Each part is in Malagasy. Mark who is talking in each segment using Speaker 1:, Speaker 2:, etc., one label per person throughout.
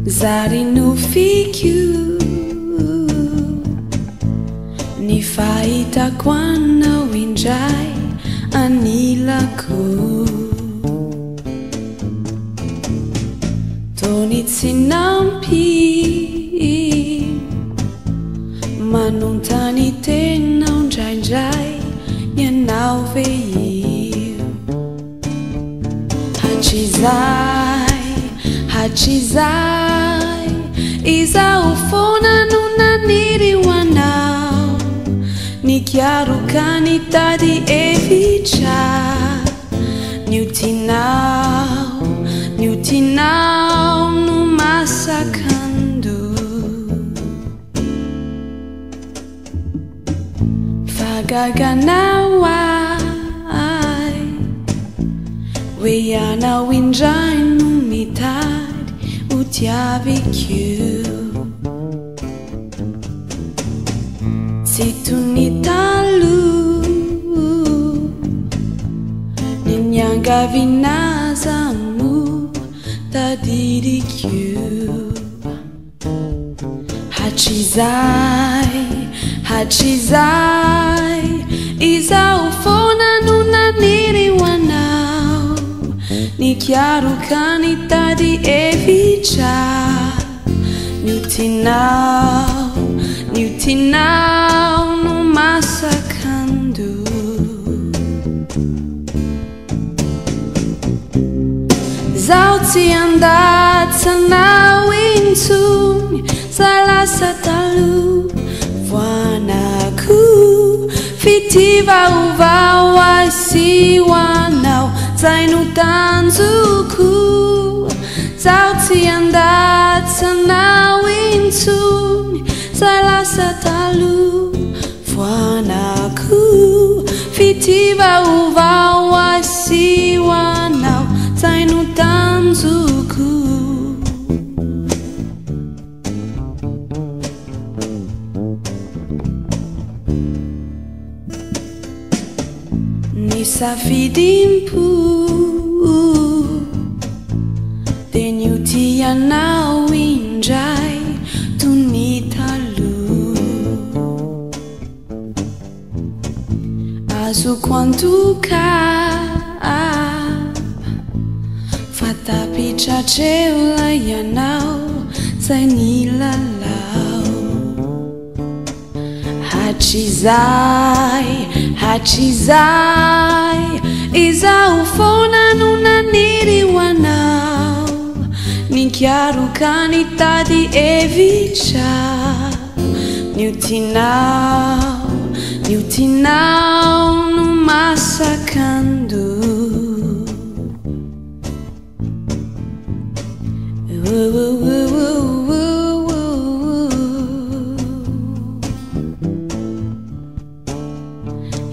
Speaker 1: Zary no fikyu ny fahitako anao indray anilako tony tsy nampy manontany tenao ndraindray ianao ve io hatrizay izaho foana no naniry ho anao nikiaroka nitady hevitra niutinao no masakando fagaganao ai hoe ianao indray no mitady ho tiaviko tsy toy ny taloha ny niangavin'aza mo tadiriko hatrizay izaho foana no naniry ho anao nikiaroka nitady hevitra niutinao no masakando zaho tsy andatsanao intsony zay lasa taloha voanako fitivaovao azy ho anao zay no tanjoko zaho tsy andatsanao intsony zay lasa taloha voanako fitivaovao azy ho anao zay no tanjoko nisafidimpo de niutianao indray toy ny taloha azoko antoka fatapitratreo lay ianao zay nilalao hatrizay izaho foana no naniry ho anao nikiaroka nitady hevitra niutinao no masakando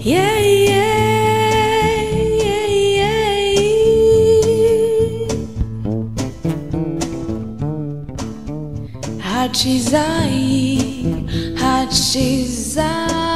Speaker 1: yeah, hatrizay